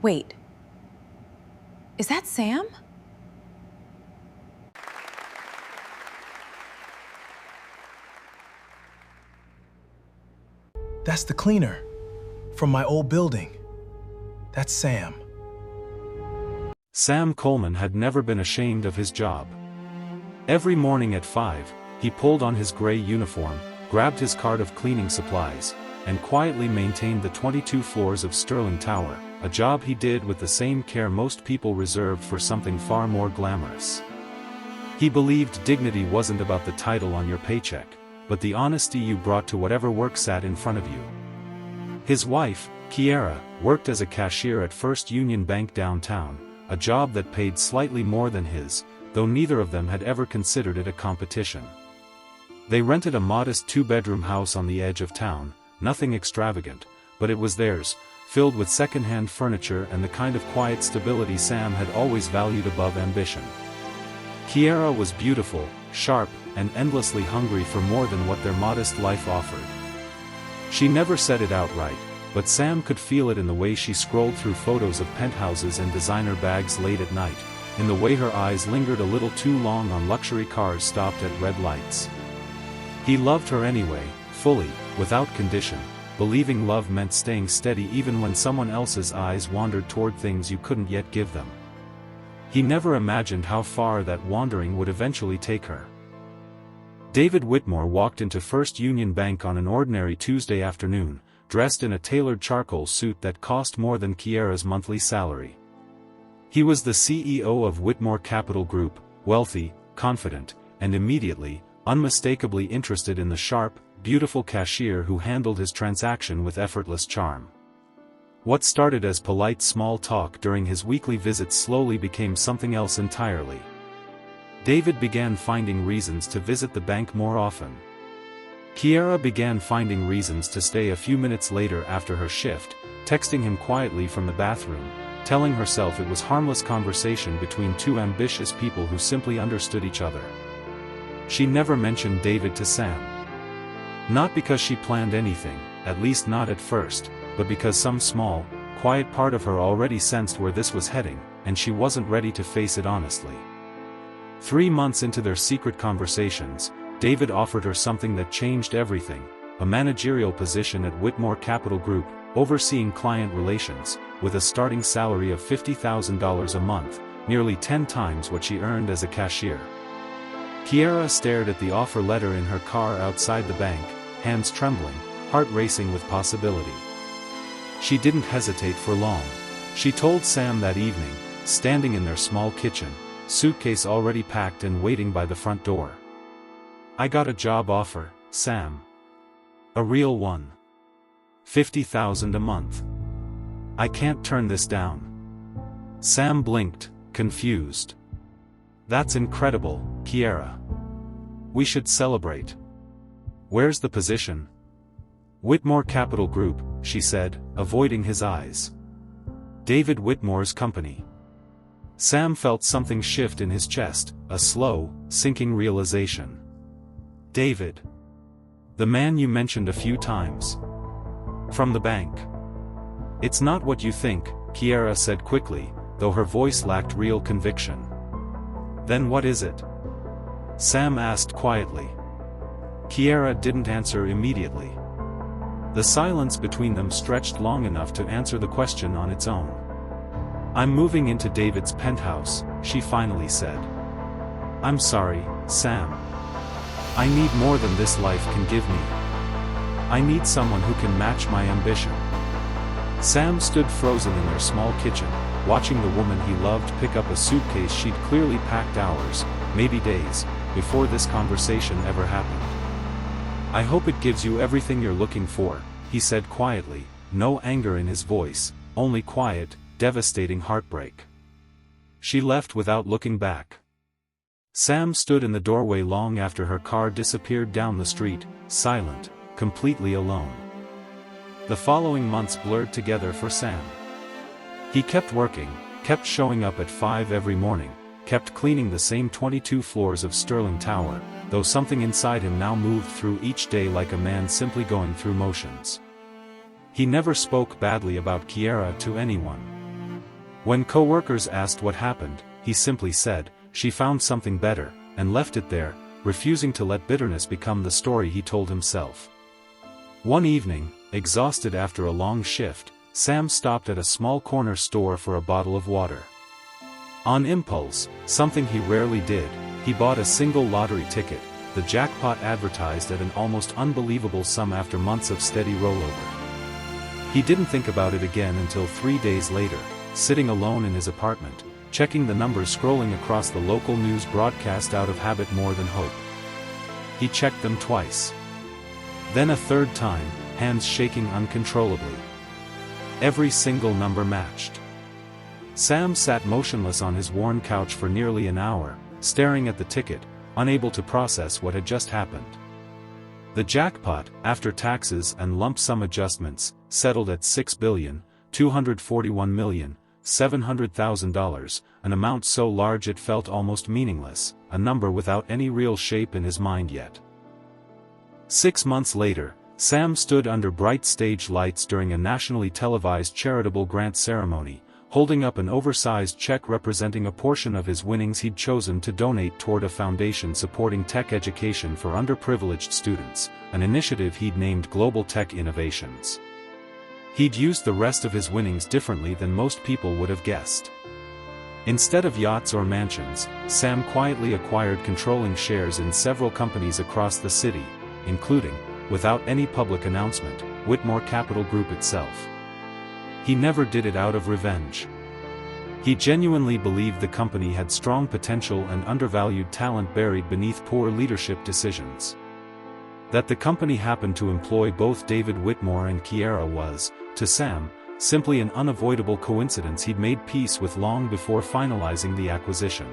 Wait. Is that Sam? That's the cleaner from my old building. That's Sam. Sam Coleman had never been ashamed of his job. Every morning at 5, he pulled on his gray uniform, grabbed his cart of cleaning supplies, and quietly maintained the 22 floors of Sterling Tower, a job he did with the same care most people reserved for something far more glamorous. He believed dignity wasn't about the title on your paycheck, but the honesty you brought to whatever work sat in front of you. His wife, Kiara, worked as a cashier at First Union Bank downtown, a job that paid slightly more than his, though neither of them had ever considered it a competition. They rented a modest 2-bedroom house on the edge of town, nothing extravagant, but it was theirs, filled with second-hand furniture and the kind of quiet stability Sam had always valued above ambition. Kiara was beautiful, sharp, and endlessly hungry for more than what their modest life offered. She never said it outright, but Sam could feel it in the way she scrolled through photos of penthouses and designer bags late at night, in the way her eyes lingered a little too long on luxury cars stopped at red lights. He loved her anyway, fully, without condition, believing love meant staying steady even when someone else's eyes wandered toward things you couldn't yet give them. He never imagined how far that wandering would eventually take her. David Whitmore walked into First Union Bank on an ordinary Tuesday afternoon, dressed in a tailored charcoal suit that cost more than Kiara's monthly salary. He was the CEO of Whitmore Capital Group, wealthy, confident, and immediately, unmistakably interested in the sharp, beautiful cashier who handled his transaction with effortless charm. What started as polite small talk during his weekly visits slowly became something else entirely. David began finding reasons to visit the bank more often. Kiara began finding reasons to stay a few minutes later after her shift, texting him quietly from the bathroom, telling herself it was harmless conversation between two ambitious people who simply understood each other. She never mentioned David to Sam. Not because she planned anything, at least not at first, but because some small, quiet part of her already sensed where this was heading, and she wasn't ready to face it honestly. 3 months into their secret conversations, David offered her something that changed everything, a managerial position at Whitmore Capital Group, overseeing client relations, with a starting salary of $50,000 a month, nearly 10 times what she earned as a cashier. Kiara stared at the offer letter in her car outside the bank, hands trembling, heart racing with possibility. She didn't hesitate for long. She told Sam that evening, standing in their small kitchen, suitcase already packed and waiting by the front door. "I got a job offer, Sam. A real one. $50,000 a month. I can't turn this down." Sam blinked, confused. "That's incredible, Kiara. We should celebrate. Where's the position?" "Whitmore Capital Group," she said, avoiding his eyes. "David Whitmore's company." Sam felt something shift in his chest, a slow, sinking realization. "David. The man you mentioned a few times. From the bank." "It's not what you think," Kiara said quickly, though her voice lacked real conviction. "Then what is it?" Sam asked quietly. Kiara didn't answer immediately. The silence between them stretched long enough to answer the question on its own. "I'm moving into David's penthouse," she finally said. "I'm sorry, Sam. I need more than this life can give me. I need someone who can match my ambition." Sam stood frozen in their small kitchen, watching the woman he loved pick up a suitcase she'd clearly packed hours, maybe days, before this conversation ever happened. "I hope it gives you everything you're looking for," he said quietly, no anger in his voice, only quiet, devastating heartbreak. She left without looking back. Sam stood in the doorway long after her car disappeared down the street, silent, completely alone. The following months blurred together for Sam. He kept working, kept showing up at 5 every morning, kept cleaning the same 22 floors of Sterling Tower, though something inside him now moved through each day like a man simply going through motions. He never spoke badly about Kiara to anyone. When co-workers asked what happened, he simply said, "She found something better," and left it there, refusing to let bitterness become the story he told himself. One evening, exhausted after a long shift, Sam stopped at a small corner store for a bottle of water. On impulse, something he rarely did, he bought a single lottery ticket, the jackpot advertised at an almost unbelievable sum after months of steady rollover. He didn't think about it again until 3 days later, sitting alone in his apartment, checking the numbers scrolling across the local news broadcast out of habit more than hope. He checked them twice. Then a third time, hands shaking uncontrollably. Every single number matched. Sam sat motionless on his worn couch for nearly an hour, staring at the ticket, unable to process what had just happened. The jackpot, after taxes and lump sum adjustments, settled at $6,241,700,000, an amount so large it felt almost meaningless, a number without any real shape in his mind yet. 6 months later, Sam stood under bright stage lights during a nationally televised charitable grant ceremony, holding up an oversized check representing a portion of his winnings he'd chosen to donate toward a foundation supporting tech education for underprivileged students, an initiative he'd named Global Tech Innovations. He'd used the rest of his winnings differently than most people would have guessed. Instead of yachts or mansions, Sam quietly acquired controlling shares in several companies across the city, including, without any public announcement, Whitmore Capital Group itself. He never did it out of revenge. He genuinely believed the company had strong potential and undervalued talent buried beneath poor leadership decisions. That the company happened to employ both David Whitmore and Kiara was, to Sam, simply an unavoidable coincidence he'd made peace with long before finalizing the acquisition.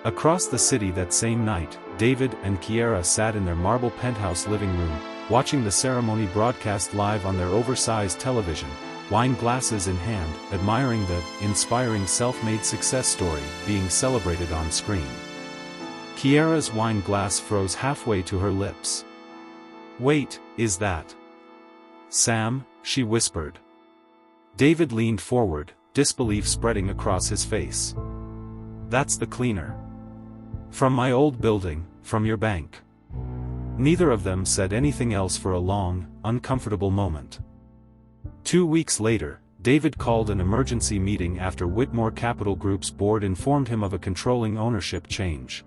Across the city that same night, David and Kiara sat in their marble penthouse living room, watching the ceremony broadcast live on their oversized television, wine glasses in hand, admiring the inspiring self-made success story being celebrated on screen. Kiara's wine glass froze halfway to her lips. "Wait, is that Sam?" she whispered. David leaned forward, disbelief spreading across his face. "That's the cleaner. From my old building, from your bank." Neither of them said anything else for a long, uncomfortable moment. 2 weeks later, David called an emergency meeting after Whitmore Capital Group's board informed him of a controlling ownership change.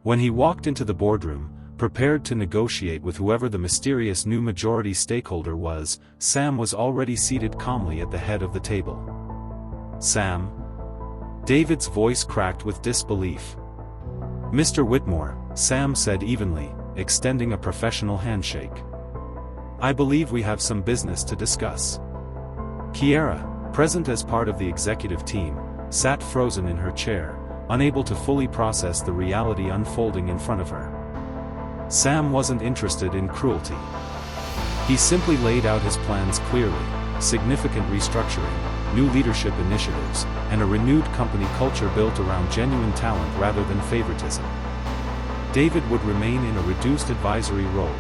When he walked into the boardroom, prepared to negotiate with whoever the mysterious new majority stakeholder was, Sam was already seated calmly at the head of the table. "Sam?" David's voice cracked with disbelief. "Mr. Whitmore," Sam said evenly, extending a professional handshake. "I believe we have some business to discuss." Kiara, present as part of the executive team, sat frozen in her chair, unable to fully process the reality unfolding in front of her. Sam wasn't interested in cruelty. He simply laid out his plans clearly: significant restructuring, new leadership initiatives, and a renewed company culture built around genuine talent rather than favoritism. David would remain in a reduced advisory role.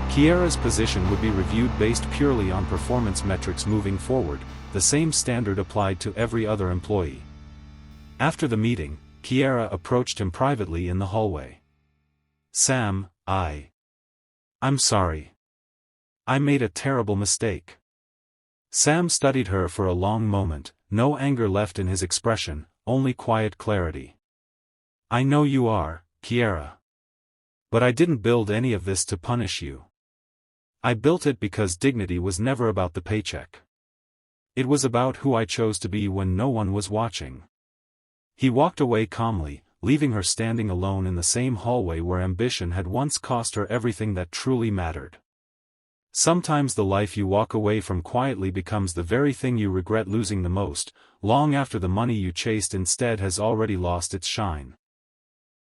Kiara's position would be reviewed based purely on performance metrics moving forward, the same standard applied to every other employee. After the meeting, Kiara approached him privately in the hallway. "Sam, I'm sorry. I made a terrible mistake." Sam studied her for a long moment, no anger left in his expression, only quiet clarity. "I know you are, Kiara. But I didn't build any of this to punish you. I built it because dignity was never about the paycheck. It was about who I chose to be when no one was watching." He walked away calmly, leaving her standing alone in the same hallway where ambition had once cost her everything that truly mattered. Sometimes the life you walk away from quietly becomes the very thing you regret losing the most, long after the money you chased instead has already lost its shine.